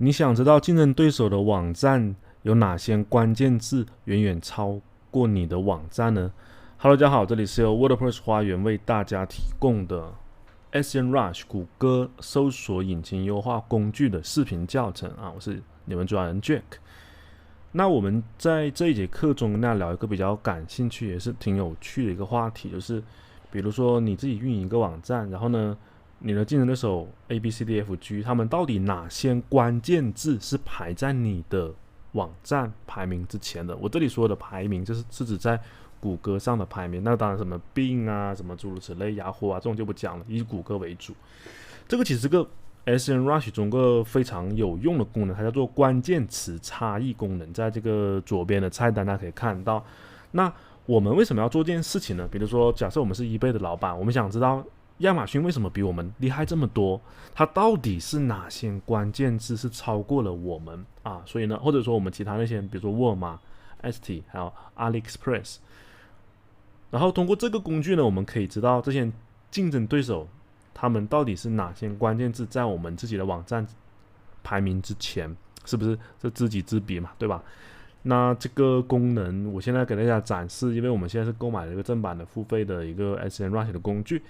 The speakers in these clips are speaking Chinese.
你想知道竞争对手的网站有哪些关键字远远超过你的网站呢？ Hello， 大家好，这里是由 WordPress 花园为大家提供的 SEMrush 谷歌搜索引擎优化工具的视频教程啊，我是你们主讲人 Jack。那我们在这一节课中跟大家聊一个比较感兴趣也是挺有趣的一个话题，就是比如说你自己运营一个网站，然后呢你的竞争对手 ABCDFG 他们到底哪些关键字是排在你的网站排名之前的？我这里说的排名就是指在谷歌上的排名，那当然什么 Bing 啊，什么诸如此类，雅虎啊这种就不讲了，以谷歌为主。这个其实是个 SEMrush 中个非常有用的功能，它叫做关键词差异功能，在这个左边的菜单大家可以看到。那我们为什么要做这件事情呢？比如说假设我们是eBay的老板，我们想知道亚马逊为什么比我们厉害这么多？它到底是哪些关键字是超过了我们啊？所以呢，或者说我们其他那些，比如说沃尔玛、ST 还有 AliExpress， 然后通过这个工具呢，我们可以知道这些竞争对手他们到底是哪些关键字在我们自己的网站排名之前，是不是这知己知彼嘛，对吧？那这个功能我现在给大家展示，因为我们现在是购买了一个正版的付费的一个 SEMrush 的工具。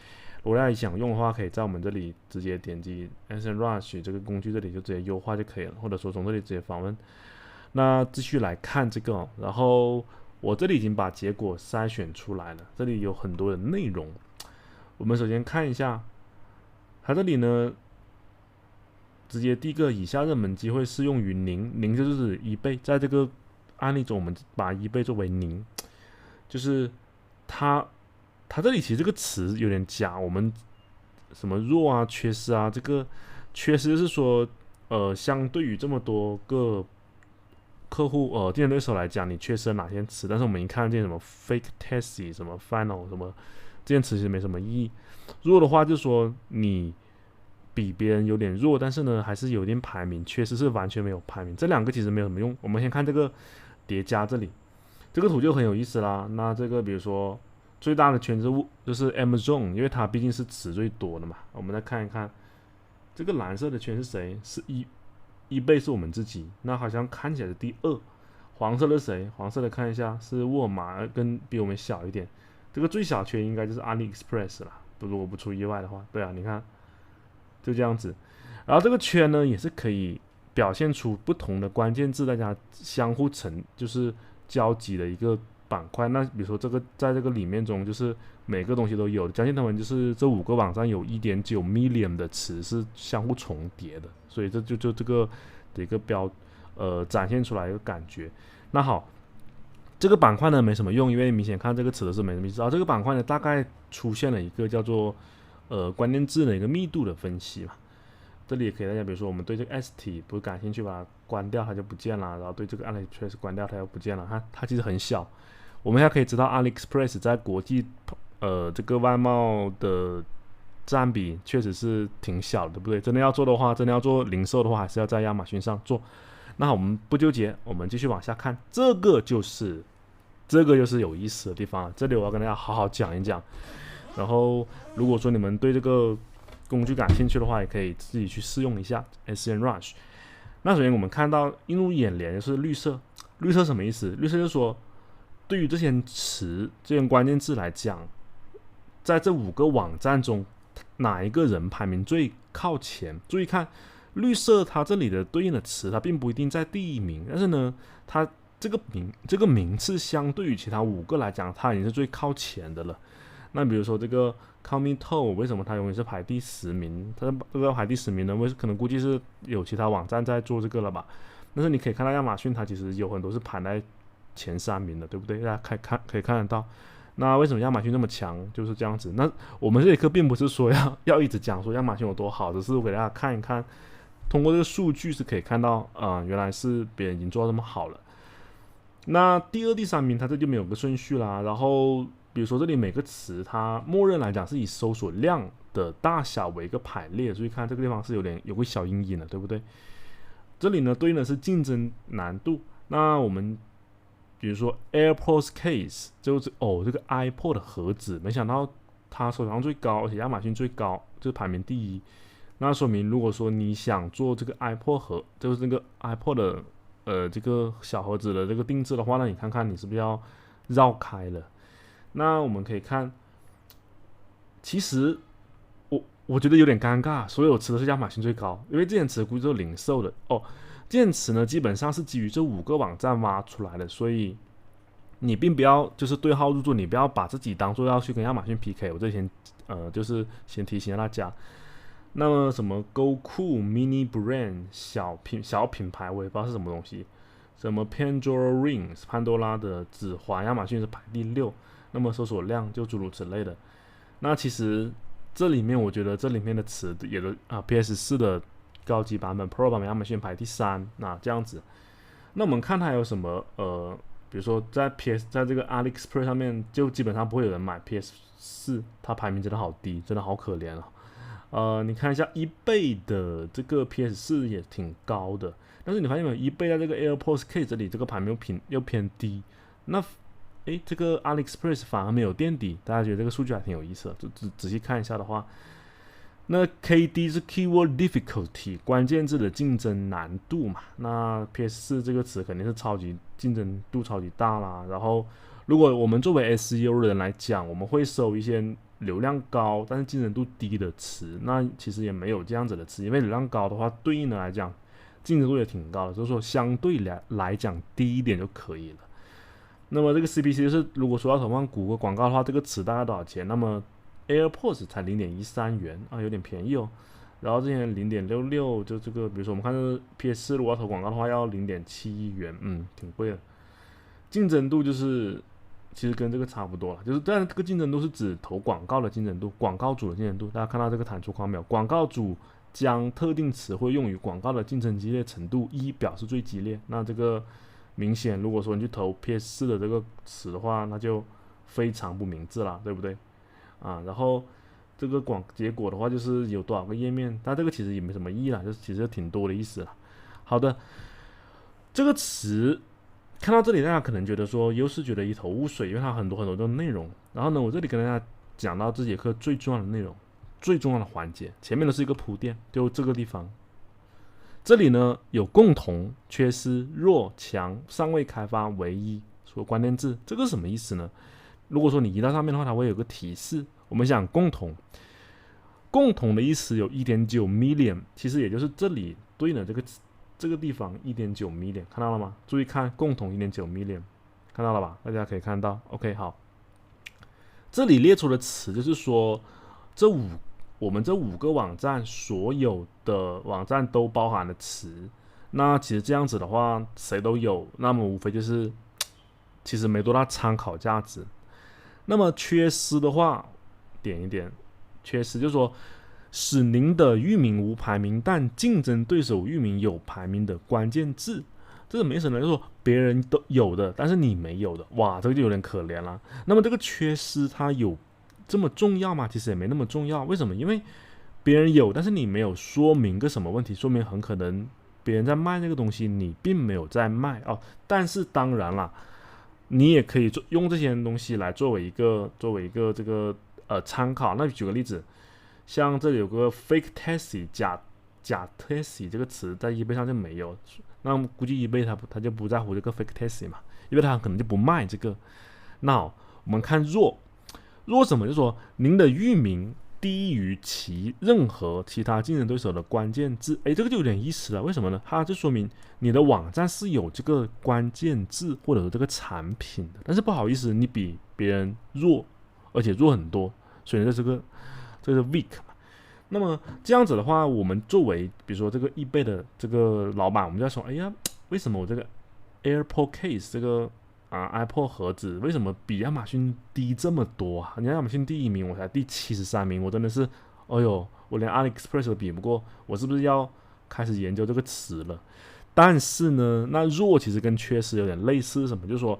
如果大家想用的话，可以在我们这里直接点击 SEMrush 这个工具，这里就直接优化就可以了，或者说从这里直接访问。那继续来看这个然后我这里已经把结果筛选出来了，这里有很多的内容。我们首先看一下，它这里呢，直接第一个以下热门机会适用于零就是eBay，在这个案例中，我们把eBay作为零，就是它这里其实这个词有点假，我们什么弱啊、缺失啊，这个缺失是说，相对于这么多个客户竞争对手来讲，你缺失了哪些词？但是我们一看见什么 fake tasty、什么 final、什么这些词其实没什么意义。弱的话就是说你比别人有点弱，但是呢还是有点排名，缺失是完全没有排名。这两个其实没有什么用。我们先看这个叠加这里，这个图就很有意思啦。那这个比如说最大的圈子就是 Amazon， 因为它毕竟是词最多的嘛。我们再看一看这个蓝色的圈是谁？是eBay，是我们自己，那好像看起来是第二。黄色的谁？黄色的看一下是沃尔玛，跟比我们小一点。这个最小圈应该就是 AliExpress 啦，如果不出意外的话。对啊，你看就这样子。然后这个圈呢也是可以表现出不同的关键字，大家相互就是交集的一个板块。那比如说这个在这个里面中，就是每个东西都有的，相信他们就是这5个网站有 1.9 million 的词是相互重叠的，所以这就这个的一个展现出来一个感觉。那好，这个板块呢没什么用，因为明显看这个词的是没什么意思。这个板块呢大概出现了一个叫做关键字的一个密度的分析嘛。这里也可以大家比如说我们对这个 ST 不是感兴趣，把它关掉它就不见了，然后对这个 AliExpress 关掉它又不见了，它其实很小。我们现在可以知道 AliExpress 在国际这个外贸的占比确实是挺小的，对不对？真的要做的话，真的要做零售的话，还是要在亚马逊上做。那我们不纠结，我们继续往下看，这个就是有意思的地方了。这里我要跟大家好好讲一讲。然后如果说你们对这个工具感兴趣的话，也可以自己去试用一下 SEMrush。那首先我们看到映入眼帘的是绿色，绿色什么意思？绿色就是说对于这些词、这些关键字来讲，在这5个网站中，哪一个人排名最靠前？注意看，绿色它这里的对应的词，它并不一定在第1名，但是呢，它这个名次相对于其他5个来讲，它已经是最靠前的了。那比如说这个 Comito 为什么它永远是排第10名？它这个排第10名呢？可能估计是有其他网站在做这个了吧？但是你可以看到亚马逊它其实有很多是排在前3名的，对不对？大家可以看得到。那为什么亚马逊那么强？就是这样子。那我们这节课并不是说要一直讲说亚马逊有多好，只是我给大家看一看，通过这个数据是可以看到原来是别人已经做到这么好了。那第2、第3名它这就没有个顺序啦。然后比如说这里每个词它默认来讲是以搜索量的大小为一个排列，所以看这个地方是有个小阴影的，对不对？这里呢对应的是竞争难度。那我们比如说 AirPods Case 就是这个 iPod 的盒子，没想到它手上最高，而且亚马逊最高，就是排名第1。那说明如果说你想做这个 iPod 盒，就是那个 iPod 的这个小盒子的这个定制的话，那你看看你是不是要绕开了？那我们可以看，其实我觉得有点尴尬，所有词都是亚马逊最高，因为这些词估计都是零售的哦。这些词呢，基本上是基于这5个网站挖出来的，所以你并不要就是对号入座，你不要把自己当做要去跟亚马逊 PK。我这先就是先提醒大家。那么什么 GoCool Mini Brand 小品牌，我也不知道是什么东西。什么 Pandora Rings 潘多拉的指环，亚马逊是排第6，那么搜索量就诸如此类的。那其实这里面我觉得这里面的词也都PS4 的高级版本 Pro 版本亚马逊排第3，那这样子。那我们看它有什么比如说在这个 AliExpress 上面就基本上不会有人买 PS4， 它排名真的好低，真的好可怜你看一下 eBay 的这个 PS4 也挺高的，但是你发现没有 ，eBay 在这个 AirPods Case 这里这个排名又偏低。那这个 AliExpress 反而没有垫底，大家觉得这个数据还挺有意思的。就仔细看一下的话，那 KD 是 Keyword Difficulty 关键字的竞争难度嘛？那 PS4 这个词肯定是竞争度超级大啦。然后，如果我们作为 SEO 的人来讲，我们会搜一些流量高但是竞争度低的词，那其实也没有这样子的词，因为流量高的话，对应的来讲，竞争度也挺高的，就是说相对来讲低一点就可以了。那么这个 CPC 就是如果说要投放谷歌广告的话，这个词大概多少钱？那么 AirPods 才0.13元有点便宜哦。然后这些0.66，就这个，比如说我们看这个 PS4 如果要投广告的话，要0.71元，挺贵的。竞争度就是其实跟这个差不多了，就是但这个竞争度是指投广告的竞争度，广告主的竞争度。大家看到这个弹出框没有？广告主将特定词汇用于广告的竞争激烈程度，1表示最激烈。那这个明显，如果说你去投 PS4 的这个词的话，那就非常不明智啦，对不对？然后这个结果的话，就是有多少个页面，但这个其实也没什么意义啦，就是其实挺多的意思啦。好的，这个词看到这里，大家可能觉得说优势觉得一头雾水，因为它很多的内容。然后呢，我这里跟大家讲到这节课最重要的内容，最重要的环节，前面的是一个铺垫，就这个地方。这里呢有共同、缺失、弱、强、尚未开发、唯一说关键字，这个是什么意思呢？如果说你移到上面的话，它会有个提示。我们想共同的意思有 1.9 million， 其实也就是这里对应的这个地方 1.9 million， 看到了吗？注意看共同 1.9 million， 看到了吧？大家可以看到 OK 好，这里列出的词就是说我们这5个网站所有的网站都包含了词。那其实这样子的话谁都有，那么无非就是其实没多大参考价值。那么缺失的话点一点，缺失就是说使您的域名无排名但竞争对手域名有排名的关键字，这是没什么，就是说别人都有的但是你没有的，哇，这个就有点可怜了。那么这个缺失它有这么重要吗？其实也没那么重要。为什么？因为别人有但是你没有说明个什么问题，说明很可能别人在卖那个东西你并没有在卖但是当然啦，你也可以用这些东西来作为一个这个参考。那举个例子，像这里有个 fake taxi 假 taxi 这个词在 eBay 上就没有，那估计 eBay 他就不在乎这个 fake taxi 嘛，因为他可能就不卖这个。那我们看弱什么，就是说您的域名低于任何其他竞争对手的关键字。这个就有点意思了。为什么呢？它就说明你的网站是有这个关键字或者这个产品的，但是不好意思，你比别人弱，而且弱很多，所以这个 weak 嘛。那么这样子的话，我们作为比如说这个eBay的这个老板，我们就要说，为什么我这个 AirPod Case 这个iPod 盒子为什么比亚马逊低这么多啊？你看亚马逊第1名，我才第73名，我真的是，我连 AliExpress 都比不过，我是不是要开始研究这个词了？但是呢，那弱其实跟缺失有点类似，什么？就是说，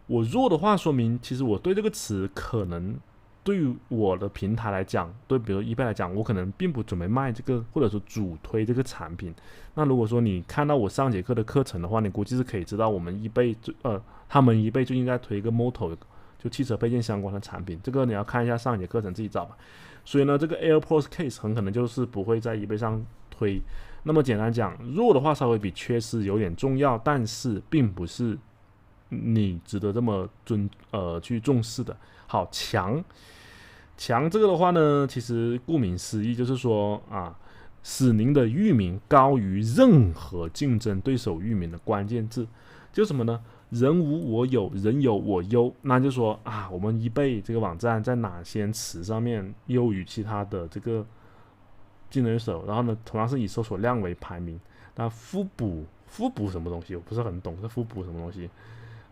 我弱的话，说明其实我对这个词可能对于我的平台来讲，对比如 eBay 来讲，我可能并不准备卖这个，或者说主推这个产品。那如果说你看到我上节课的课程的话，你估计是可以知道我们eBay他们eBay最近在推一个 Moto， 就汽车配件相关的产品，这个你要看一下上一节课程自己找吧。所以呢，这个 AirPods Case 很可能就是不会在eBay上推。那么简单讲，弱的话稍微比缺失有点重要，但是并不是你值得这么去重视的。好，强这个的话呢，其实顾名思义就是说啊，使您的域名高于任何竞争对手域名的关键字，就是什么呢？人无我有，人有我优。那就说啊，我们eBay这个网站在哪些词上面优于其他的这个竞争对手，然后呢，同样是以搜索量为排名。那复补什么东西？我不是很懂，是复补什么东西？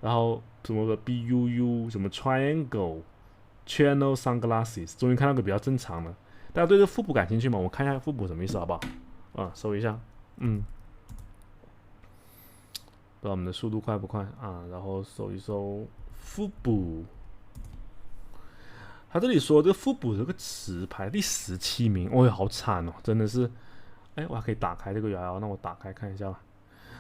然后什么的 BUU 什么 Triangle Channel Sunglasses， 终于看到个比较正常的。大家对这复补感兴趣吗？我看一下复补什么意思好不好？搜一下，不知道我们的速度快不快啊？然后搜一搜复补，他这里说这个复补这个词排第17名，哦哟，好惨哦，真的是。我还可以打开这个URL，那我打开看一下吧。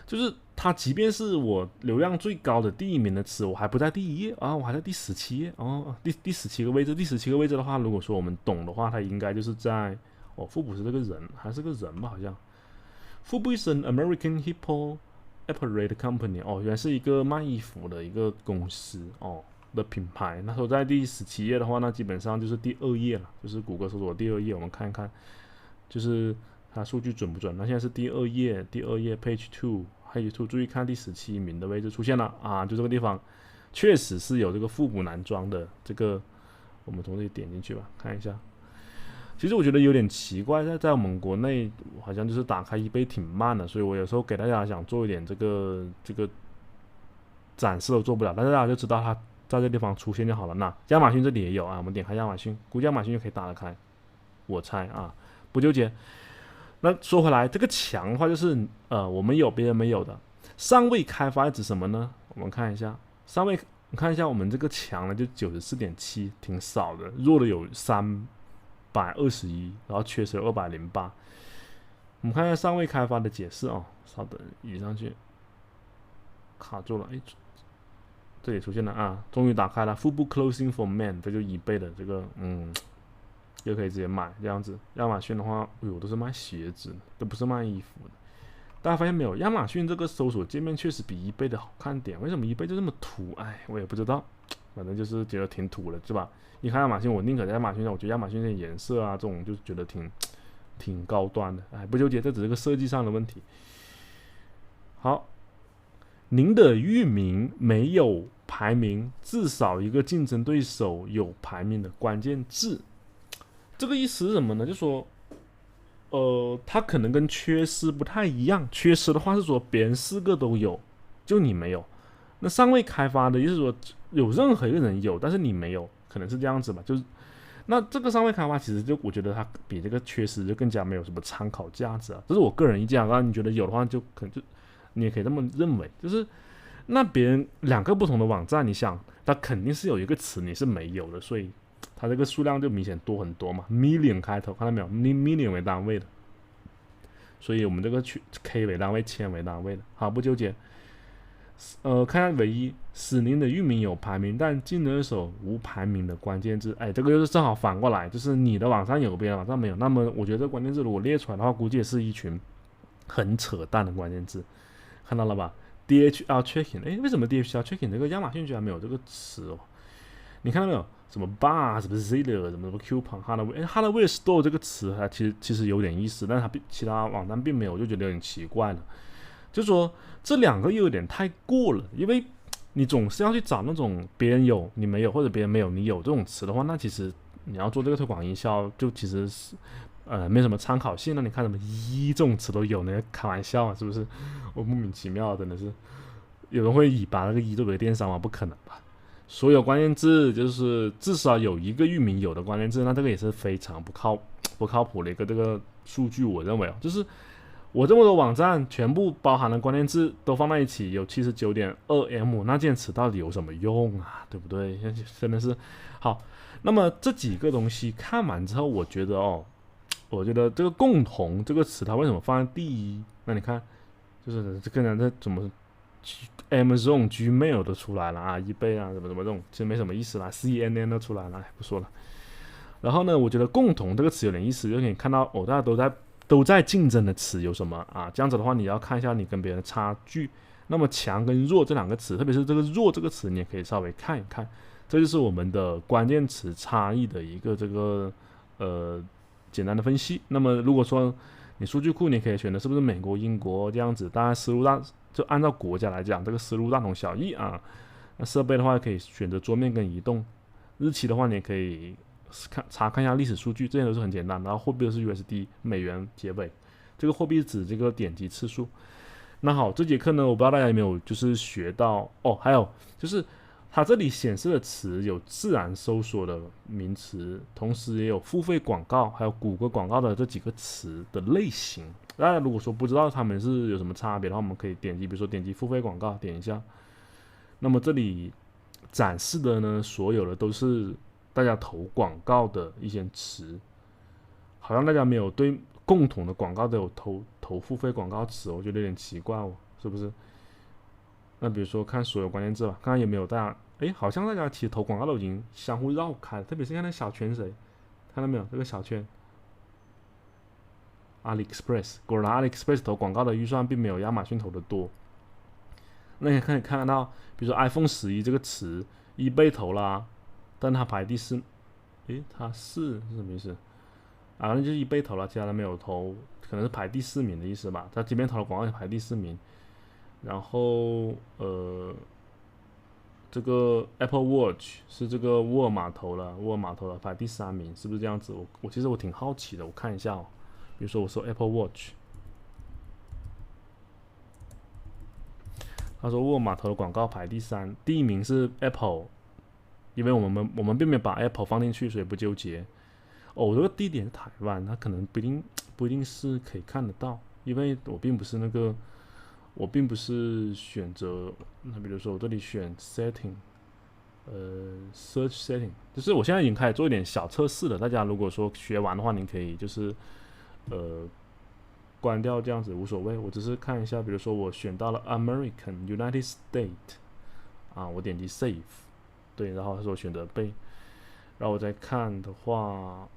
就是它，即便是我流量最高的第1名的词，我还不在第1页啊，我还在第17页哦，第17个位置。第17个位置的话，如果说我们懂的话，它应该就是在复补是这个人，还是个人吧？好像复补是 an American Hippo Apparel Company， 原来是一个卖衣服的一个公司的品牌。那时候在第17页的话，那基本上就是第2页了，就是谷歌搜索第2页，我们看一看，就是它数据准不准？那现在是第2页Page 2，注意看第17名的位置出现了啊，就这个地方，确实是有这个复古男装的这个，我们从这里点进去吧，看一下。其实我觉得有点奇怪，在我们国内好像就是打开eBay挺慢的，所以我有时候给大家想做一点这个展示都做不了，但是大家就知道它在这地方出现就好了。那亚马逊这里也有啊，我们点开亚马逊，估计亚马逊就可以打得开，我猜啊，不纠结。那说回来，这个强的话就是我们有别人没有的，尚未开发指什么呢？我们看一下，你看一下我们这个强呢就 94.7， 挺少的，弱的有321，然后缺失有208。我们看一下尚未开发的解释稍等，移上去，卡住了，这里出现了啊，终于打开了，腹部 closing for man， 这就eBay的这个就可以直接买这样子。亚马逊的话，都是卖鞋子，都不是卖衣服的。大家发现没有？亚马逊这个搜索界面确实比eBay的好看点。为什么eBay就这么土？我也不知道，反正就是觉得挺土的，是吧？一看亚马逊，我宁可在亚马逊上，我觉得亚马逊的颜色啊，这种就是觉得挺高端的。不纠结，这只是个设计上的问题。好，您的域名没有排名，至少一个竞争对手有排名的关键字。这个意思是什么呢？就说，它可能跟缺失不太一样。缺失的话是说别人4个都有，就你没有。那尚未开发的意思是说有任何一个人有，但是你没有，可能是这样子吧。就是那这个尚未开发，其实就我觉得它比这个缺失就更加没有什么参考价值啊。这是我个人意见啊。你觉得有的话，就可能就你也可以这么认为。就是那别人2个不同的网站，你想，它肯定是有一个词你是没有的，所以它这个数量就明显多很多嘛 ，million 开头，看到没有 ？million 为单位的，所以我们这个K 为单位，千为单位的，好，不纠结。看下唯一使您的域名有排名，但竞争对手无排名的关键字，这个就是正好反过来，就是你的网站有，别人网站没有。那么我觉得这关键字如果列出来的话，估计也是一群很扯淡的关键字，看到了吧 ？DHL checking， 为什么 DHL checking 这个亚马逊居然没有这个词你看到没有？什么 bar， 什么 ziller， 什么 coupon，hardware store 这个词，它其实有点意思，但是它其他网站并没有，我就觉得有点奇怪了。就说这2个又有点太过了，因为你总是要去找那种别人有你没有，或者别人没有你有这种词的话，那其实你要做这个推广营销，就其实是没什么参考性。那你看什么这种词都有，那开玩笑是不是？我莫名其妙，真的是有人会把那个作为电商吗？不可能吧？所有关键字就是至少有一个域名有的关键字，那这个也是非常不靠谱的一个这个数据。我认为就是我这么多网站全部包含的关键字都放在一起有 79.2M， 那件词到底有什么用啊？对不对？真的是好。那么这几个东西看完之后，我觉得这个共同这个词它为什么放在第一？那你看，就是这个人这怎么？Amazon、Gmail 都出来了啊，eBay 啊，什么这种，其实没什么意思啦。CNN 都出来了，不说了。然后呢，我觉得共同这个词有点意思，就可以看到大家都在竞争的词有什么啊？这样子的话，你要看一下你跟别人的差距。那么强跟弱这两个词，特别是这个弱这个词，你也可以稍微看一看，这就是我们的关键词差异的一个这个简单的分析。那么如果说你数据库你可以选的是不是美国、英国这样子，当然思路就按照国家来讲，这个思路大同小异啊。那设备的话可以选择桌面跟移动，日期的话你也可以查看一下历史数据，这些都是很简单。然后货币都是 USD 美元结尾，这个货币指这个点击次数。那好，这节课呢，我不知道大家有没有就是学到还有就是它这里显示的词有自然搜索的名词，同时也有付费广告，还有谷歌广告的这几个词的类型。大家如果说不知道它们是有什么差别的话，我们可以点击，比如说点击付费广告，点一下。那么这里展示的呢，所有的都是大家投广告的一些词，好像大家没有对共同的广告都有投付费广告词，我觉得有点奇怪是不是？那比如说看所有关键字吧，看看有没有大家，好像大家其实投广告都已经相互绕开了，特别是看那小圈谁，看到没有？这个小圈 ，AliExpress， 果然 AliExpress 投广告的预算并没有亚马逊投的多。那你可以看到，比如说 iPhone 11这个词，eBay 投啦，但它排第4，它是什么意思？那就是eBay投了，其他人没有投，可能是排第4名的意思吧。他这边投的广告排第4名，然后这个 Apple Watch 是这个沃尔玛投了，排第3名，是不是这样子？我其实我挺好奇的，我看一下比如说我说 Apple Watch。他说沃尔玛投的广告排第3，第1名是 Apple， 因为我们并没有把 Apple 放进去，所以不纠结。这个地点是台湾，它可能不一定是可以看得到，因为我并不是选择。那比如说我这里选 Setting， Search Setting， 就是我现在已经开始做一点小测试了。大家如果说学完的话，你可以就是关掉这样子无所谓，我只是看一下，比如说我选到了 American United States 我点击 Save， 对，然后他说选择背，然后我再看的话，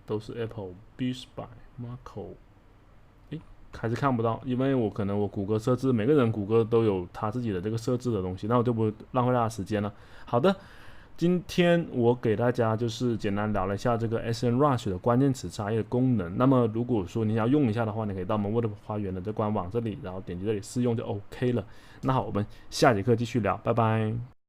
都是 Apple、Best Buy、Marco， 还是看不到，因为我可能我谷歌设置，每个人谷歌都有他自己的这个设置的东西，那我就不浪费大家时间了。好的。今天我给大家就是简单聊了一下这个 SEMrush 的关键词差异的功能。那么如果说你要用一下的话，你可以到我们 Word 花园的这官网这里，然后点击这里试用就 OK 了。那好，我们下节课继续聊，拜拜。